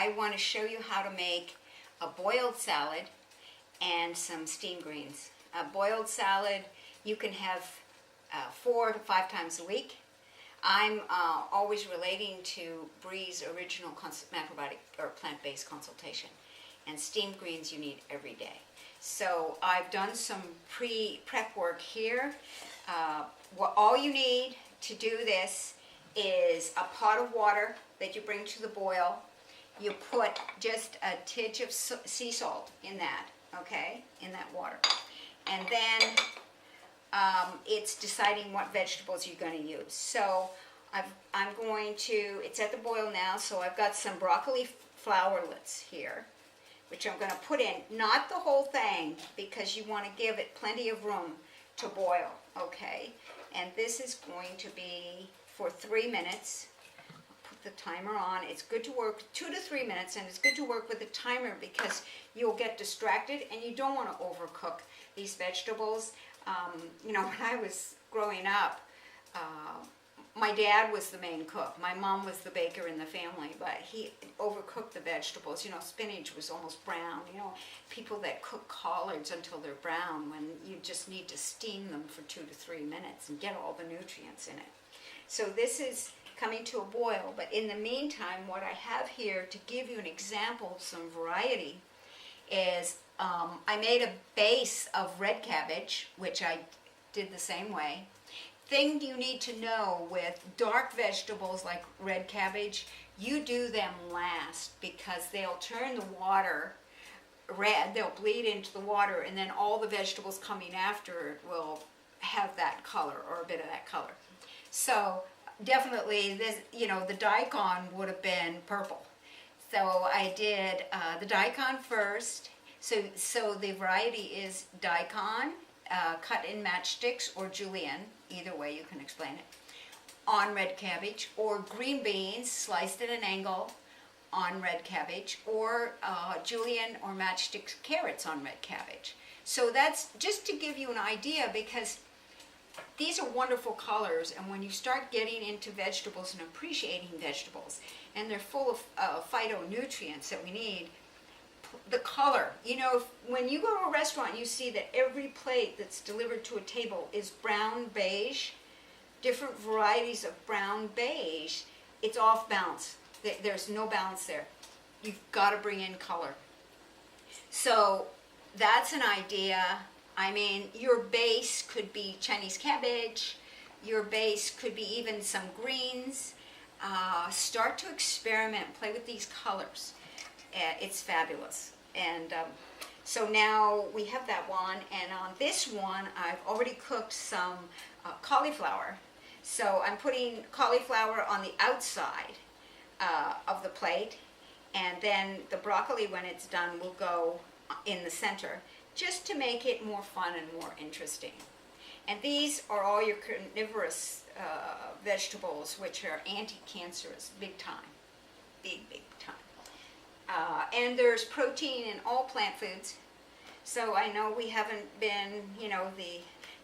I want to show you how to make a boiled salad and some steamed greens. A boiled salad you can have 4 to 5 times a week. I'm always relating to Bree's original macrobiotic or plant-based consultation. And steamed greens you need every day. So I've done some prep work here. All you need to do this is a pot of water that you bring to the boil. You put just a tinge of sea salt in that, okay, in that water. And then it's deciding what vegetables you're going to use. So I'm going to, it's at the boil now, so I've got some broccoli flowerlets here, which I'm going to put in, not the whole thing, because you want to give it plenty of room to boil, okay? And this is going to be for 3 minutes. I'll put the timer on. It's good to work 2 to 3 minutes, and it's good to work with the timer because you'll get distracted and you don't want to overcook these vegetables. You know, when I was growing up, my dad was the main cook. My mom was the baker in the family, but he overcooked the vegetables. You know, spinach was almost brown. You know, people that cook collards until they're brown when you just need to steam them for 2 to 3 minutes and get all the nutrients in it. So this is coming to a boil, but in the meantime, what I have here to give you an example of some variety is I made a base of red cabbage, which I did the same way. Thing you need to know with dark vegetables like red cabbage, you do them last because they'll turn the water red, they'll bleed into the water, and then all the vegetables coming after it will have that color or a bit of that color. So definitely this, you know, the daikon would have been purple. So I did the daikon first. So the variety is daikon, cut in matchsticks or julienne, either way you can explain it, on red cabbage, or green beans sliced at an angle on red cabbage, or julienne or matchstick carrots on red cabbage. So that's just to give you an idea, because these are wonderful colors, and when you start getting into vegetables and appreciating vegetables, and they're full of phytonutrients that we need, the color, you know, when you go to a restaurant, you see that every plate that's delivered to a table is brown beige, different varieties of brown beige. It's off balance. There's no balance there. You've got to bring in color. So that's an idea. I mean, your base could be Chinese cabbage. Your base could be even some greens. Start to experiment, play with these colors. It's fabulous. And so now we have that one, and on this one I've already cooked some cauliflower. So I'm putting cauliflower on the outside of the plate, and then the broccoli, when it's done, will go in the center, just to make it more fun and more interesting. And these are all your carnivorous vegetables, which are anti-cancerous, big time, big time. And there's protein in all plant foods. So I know we haven't been, you know,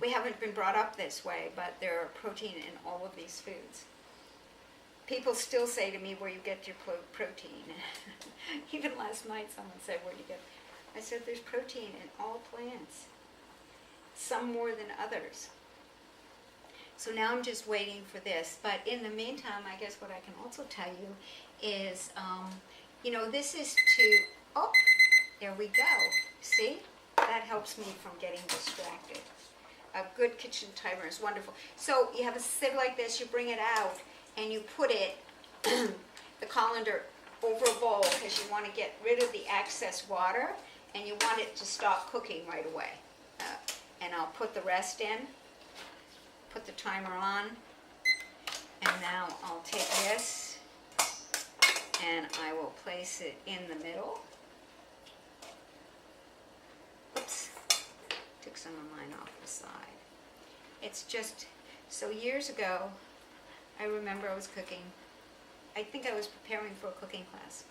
we haven't been brought up this way, but there are protein in all of these foods. People still say to me, where you get your protein? Even last night someone said, where do you get? I said, there's protein in all plants, some more than others. So now I'm just waiting for this. But in the meantime, I guess what I can also tell you is, you know, this is to, oh, there we go. See? That helps me from getting distracted. A good kitchen timer is wonderful. So you have a sieve like this, you bring it out, and you put it, the colander, over a bowl, because you want to get rid of the excess water, and you want it to stop cooking right away. And I'll put the rest in, put the timer on, and now I'll take this, and I will place it in the middle. Oops, took some of mine off the side. It's just, so years ago, I remember I was cooking. I think I was preparing for a cooking class.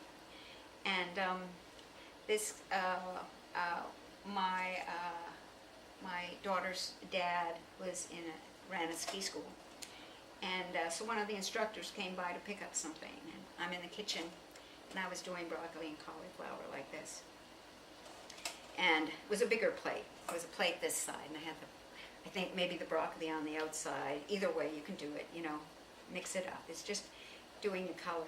And my daughter's dad ran a ski school. And so one of the instructors came by to pick up something, and I'm in the kitchen and I was doing broccoli and cauliflower like this. And it was a bigger plate. It was a plate this side, and I had I think maybe the broccoli on the outside. Either way, you can do it, mix it up. It's just doing the color.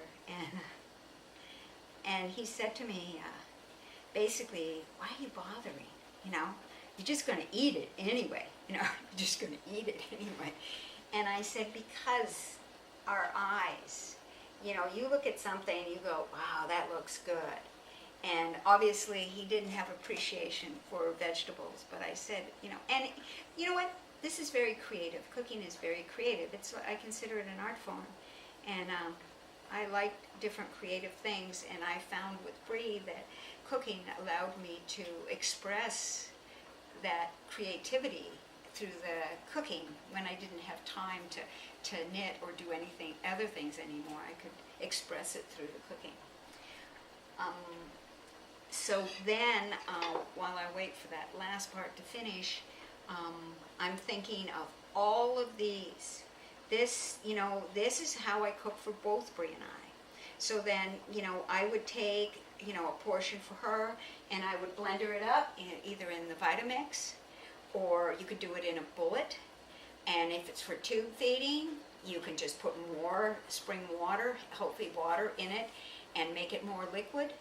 And he said to me, basically, why are you bothering? You're just going to eat it anyway. You're just going to eat it anyway. And I said, because our eyes, you look at something and you go, wow, that looks good. And obviously he didn't have appreciation for vegetables, but I said, and you know what? This is very creative. Cooking is very creative. I consider it an art form. And I like different creative things, and I found with Bree that cooking allowed me to express that creativity through the cooking when I didn't have time to knit or do other things anymore. I could express it through the cooking. So then, while I wait for that last part to finish, I'm thinking of all of these. This is how I cook for both Bree and I. So then, I would take, a portion for her, and I would blender it up either in the Vitamix, or you could do it in a bullet. And if it's for tube feeding, you can just put more spring water, healthy water in it, and make it more liquid.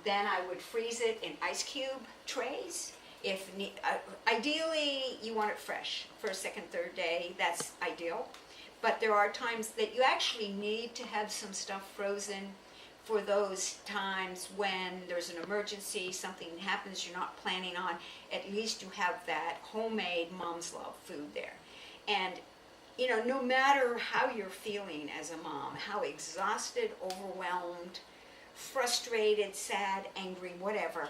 Then I would freeze it in ice cube trays. Ideally, you want it fresh. First, second, third day, that's ideal. But there are times that you actually need to have some stuff frozen for those times when there's an emergency, something happens you're not planning on. At least you have that homemade mom's love food there. And no matter how you're feeling as a mom, how exhausted, overwhelmed, frustrated, sad, angry, whatever,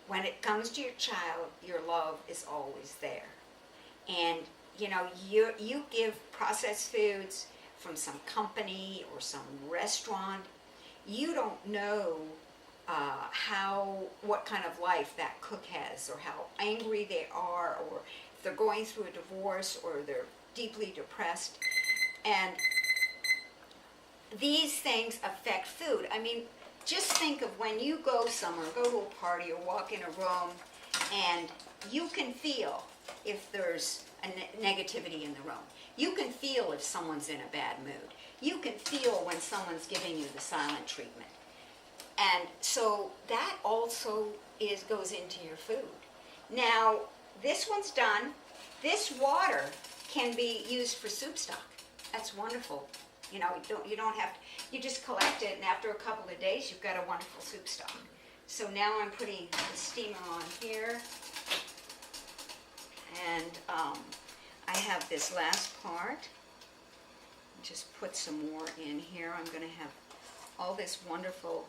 when it comes to your child, your love is always there. And you give processed foods from some company or some restaurant, you don't know what kind of life that cook has, or how angry they are, or if they're going through a divorce, or they're deeply depressed. And these things affect food. I mean, just think of when you go somewhere, go to a party or walk in a room, and you can feel if there's a negativity in the room. You can feel if someone's in a bad mood. You can feel when someone's giving you the silent treatment. And so that also goes into your food. Now, this one's done. This water can be used for soup stock. That's wonderful. You don't have to, you just collect it, and after a couple of days, you've got a wonderful soup stock. So now I'm putting the steamer on here, and I have this last part. Just put some more in here. I'm going to have all these wonderful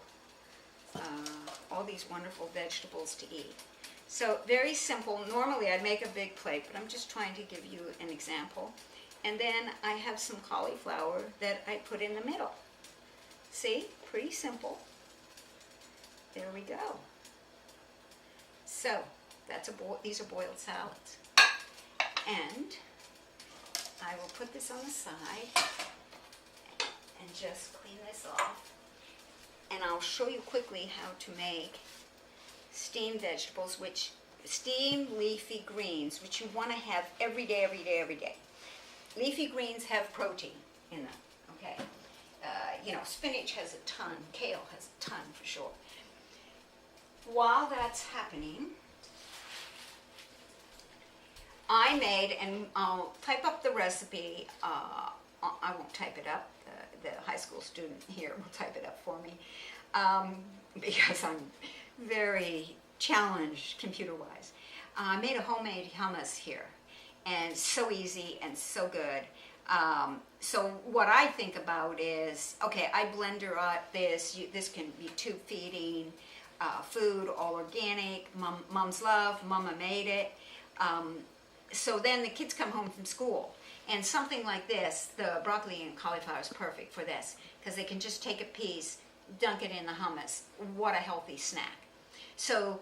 vegetables to eat. So very simple. Normally I'd make a big plate, but I'm just trying to give you an example. And then I have some cauliflower that I put in the middle. See? Pretty simple. There we go. So, these are boiled salads. And I will put this on the side and just clean this off. And I'll show you quickly how to make steamed vegetables, steamed leafy greens, which you want to have every day, every day, every day. Leafy greens have protein in them, okay? Spinach has a ton, kale has a ton for sure. While that's happening, I made, and I'll type up the recipe, I won't type it up, the high school student here will type it up for me, because I'm very challenged computer-wise. I made a homemade hummus here, and so easy and so good. So what I think about is, okay, I blender up this can be tube feeding, food, all organic, mom's love, mama made it. So then the kids come home from school, and something like this, the broccoli and cauliflower is perfect for this, because they can just take a piece, dunk it in the hummus. What a healthy snack. So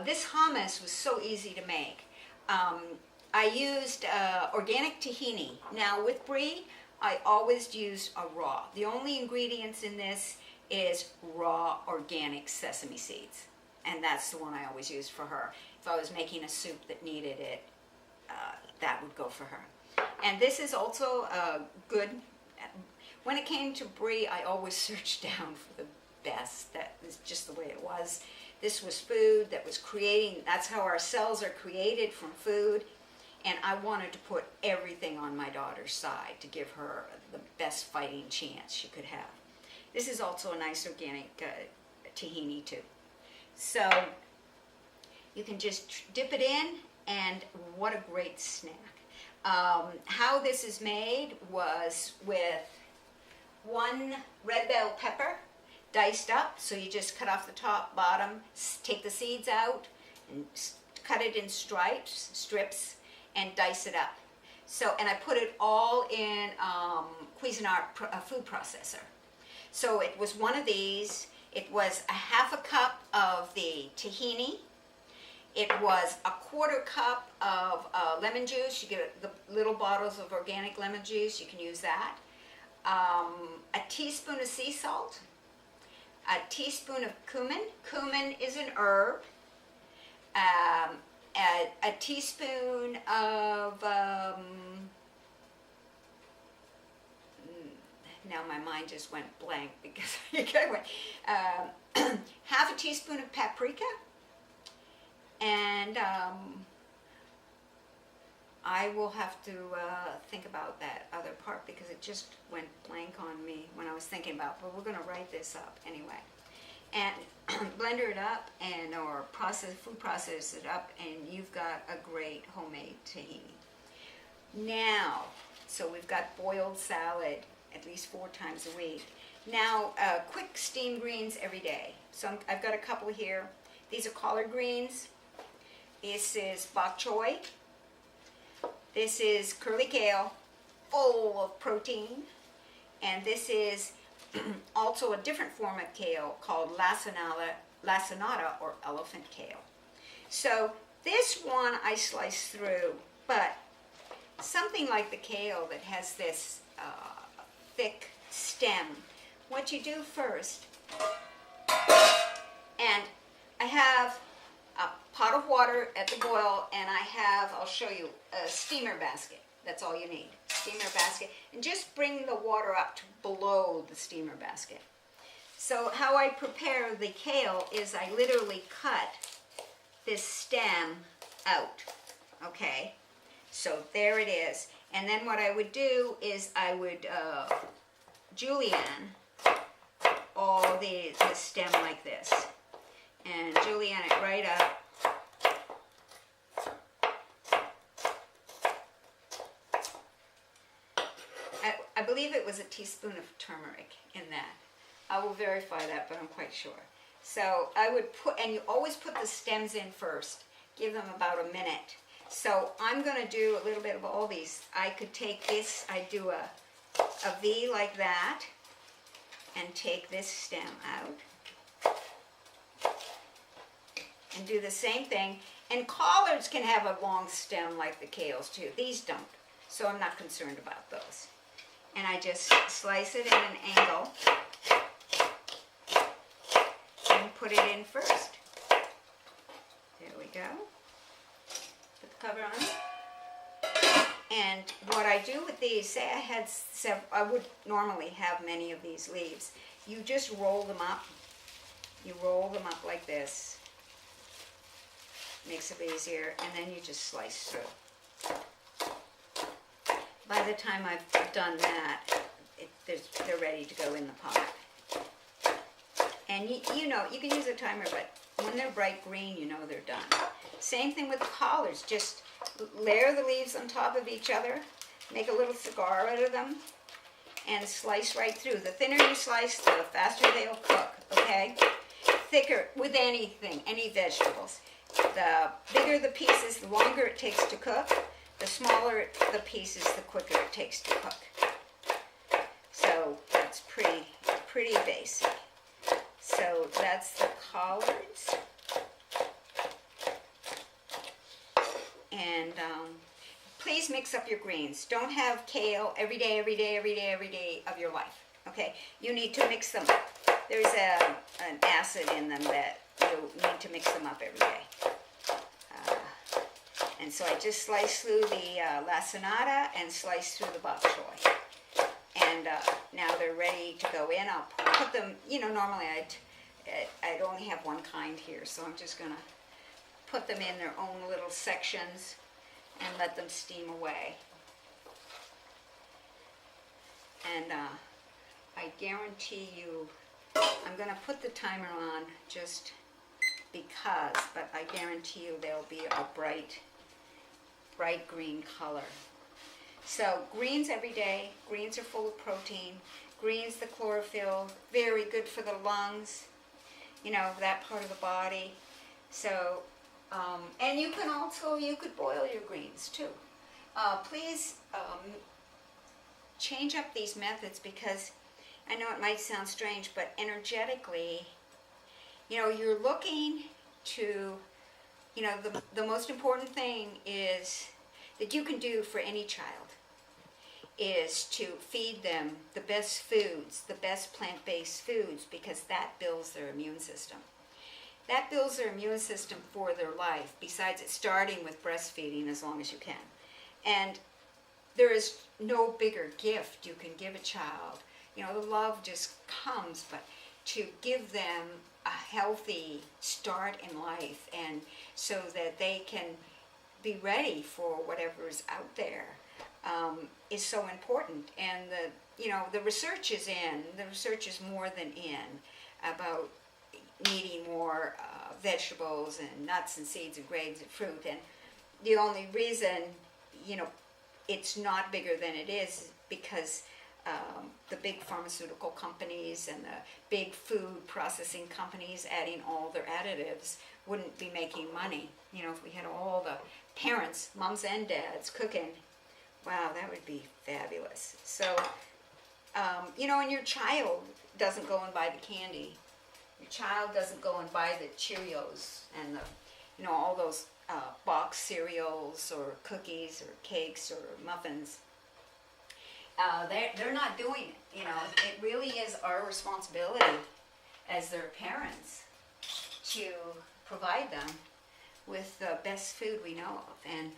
this hummus was so easy to make. I used organic tahini. Now with Bree, I always use a raw. The only ingredients in this is raw organic sesame seeds. And that's the one I always use for her. If I was making a soup that needed it, that would go for her. And this is also good. When it came to Bree, I always searched down for the best. That is just the way it was. This was food that was creating, that's how our cells are created, from food. And I wanted to put everything on my daughter's side to give her the best fighting chance she could have. This is also a nice organic tahini too. So you can just dip it in, and what a great snack. How this is made was with 1 red bell pepper, diced up, so you just cut off the top, bottom, take the seeds out, and cut it in strips, and dice it up. So, and I put it all in Cuisinart food processor. So it was one of these. It was a 1/2 cup of the tahini. It was a 1/4 cup of lemon juice. You get the little bottles of organic lemon juice. You can use that. A teaspoon of sea salt. A teaspoon of cumin. Cumin is an herb. A teaspoon of, now my mind just went blank because I went, 1/2 teaspoon of paprika, and I will have to think about that other part because it just went blank on me when I was thinking about, but we're going to write this up anyway. And blender it up, and or food process it up, and you've got a great homemade tahini. Now, so we've got boiled salad at least 4 times a week. Now, quick steamed greens every day. So I've got a couple here. These are collard greens. This is bok choy. This is curly kale, full of protein. And this is also a different form of kale called lacinato or elephant kale. So this one I slice through, but something like the kale that has this thick stem, what you do first, and I have a pot of water at the boil, and I have, I'll show you, a steamer basket. That's all you need, steamer basket. And just bring the water up to below the steamer basket. So how I prepare the kale is I literally cut this stem out, okay? So there it is. And then what I would do is I would julienne all the stem like this. And julienne it right up. I believe it was a teaspoon of turmeric in that. I will verify that, but I'm quite sure. So I would put, and you always put the stems in first. Give them about a minute. So I'm going to do a little bit of all these. I could take this, I do a V like that, and take this stem out. And do the same thing. And collards can have a long stem like the kales too. These don't. So I'm not concerned about those. And I just slice it in an angle and put it in first. There we go. Put the cover on. And what I do with these, say I had I would normally have many of these leaves. You just roll them up. You roll them up like this. Makes it easier. And then you just slice through. By the time I've done that, they're ready to go in the pot. And you know, you can use a timer, but when they're bright green, you know they're done. Same thing with the collards. Just layer the leaves on top of each other, make a little cigar out of them, and slice right through. The thinner you slice, the faster they'll cook, okay? Thicker with anything, any vegetables. The bigger the pieces, the longer it takes to cook. The smaller the pieces, the quicker it takes to cook. So that's pretty basic. So that's the collards. And please mix up your greens. Don't have kale every day of your life. Okay? You need to mix them up. there's an acid in them that you need to mix them up every day. And so I just sliced through the lacinato and sliced through the bok choy. And now they're ready to go in. I'll put them, normally I'd only have one kind here, so I'm just gonna put them in their own little sections and let them steam away. And I guarantee you, I'm gonna put the timer on just because, but I guarantee you they'll be a bright green color. So greens every day. Greens are full of protein. Greens, the chlorophyll, very good for the lungs, that part of the body. So, and you could boil your greens too. Please change up these methods, because I know it might sound strange, but energetically, you're looking to, the most important thing is that you can do for any child is to feed them the best foods, the best plant-based foods, because that builds their immune system. That builds their immune system for their life, besides it starting with breastfeeding as long as you can. And there is no bigger gift you can give a child. The love just comes, but to give them a healthy start in life, and so that they can be ready for whatever's out there, is so important. And the research is in. The research is more than in about needing more vegetables and nuts and seeds and grains and fruit. And the only reason it's not bigger than it is because the big pharmaceutical companies and the big food processing companies adding all their additives wouldn't be making money. If we had all the parents, moms and dads, cooking, wow, that would be fabulous. So, and your child doesn't go and buy the candy. Your child doesn't go and buy the Cheerios and all those box cereals or cookies or cakes or muffins. They're not doing it. It really is our responsibility as their parents to provide them with the best food we know of. And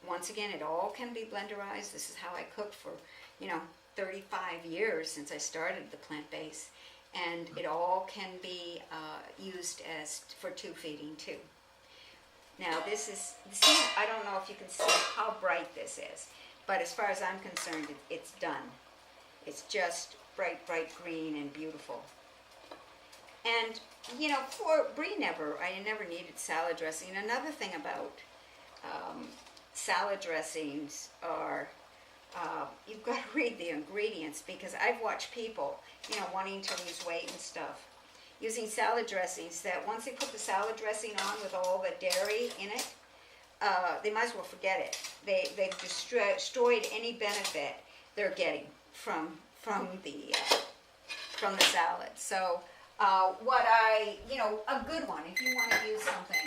once again, it all can be blenderized. This is how I cook for 35 years since I started the plant-based, and it all can be used as for tube feeding too. Now I don't know if you can see how bright this is, but as far as I'm concerned, it's done. It's just bright green and beautiful. And, for Bree I never needed salad dressing. Another thing about salad dressings are, you've got to read the ingredients, because I've watched people, wanting to lose weight and stuff, using salad dressings that once they put the salad dressing on with all the dairy in it, they might as well forget it. They've destroyed any benefit they're getting from the salad. So a good one, if you want to use something.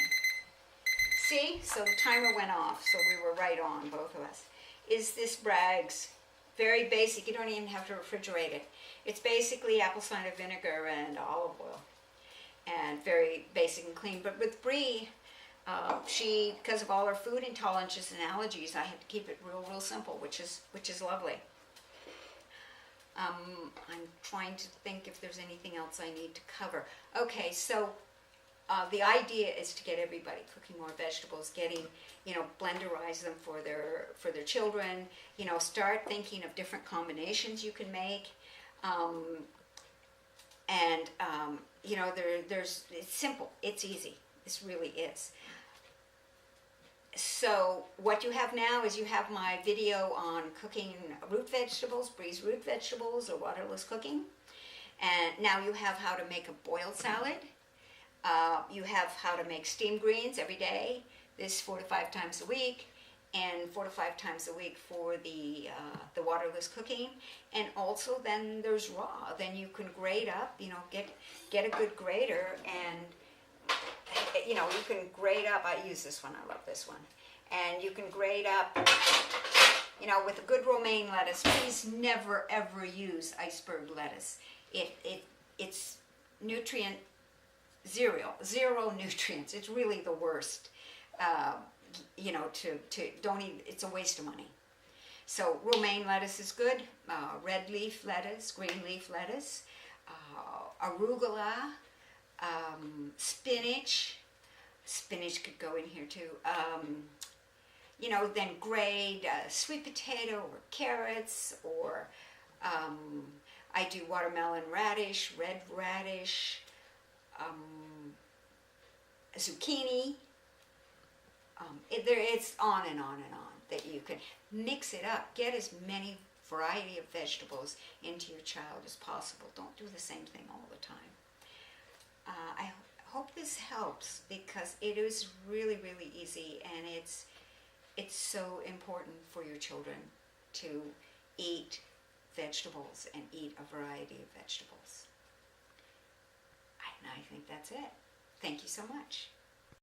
See, so the timer went off, so we were right on, both of us. Is this Bragg's, very basic, you don't even have to refrigerate it. It's basically apple cider vinegar and olive oil, and very basic and clean. But with Bree, she, because of all her food intolerances and allergies, I had to keep it real simple, which is lovely. I'm trying to think if there's anything else I need to cover. Okay, so the idea is to get everybody cooking more vegetables, getting, blenderize them for their children, start thinking of different combinations you can make. It's simple, it's easy, this really is. So what you have now is you have my video on cooking root vegetables, Bree's root vegetables, or waterless cooking. And now you have how to make a boiled salad. You have how to make steamed greens every day, this 4 to 5 times a week, and 4 to 5 times a week for the waterless cooking. And also then there's raw. Then you can grate up, get a good grater, and you can grate up. I use this one, I love this one. And you can grate up, with a good romaine lettuce. Please never ever use iceberg lettuce. It's nutrient zero nutrients. It's really the worst. To don't eat. It's a waste of money. So romaine lettuce is good. Red leaf lettuce, green leaf lettuce, arugula, spinach. Spinach could go in here too. Then grade sweet potato or carrots, or I do watermelon radish, red radish, zucchini. It's on and on and on that you can mix it up. Get as many variety of vegetables into your child as possible. Don't do the same thing all the time. I hope this helps, because it is really, really easy, and it's so important for your children to eat vegetables and eat a variety of vegetables. And I think that's it. Thank you so much.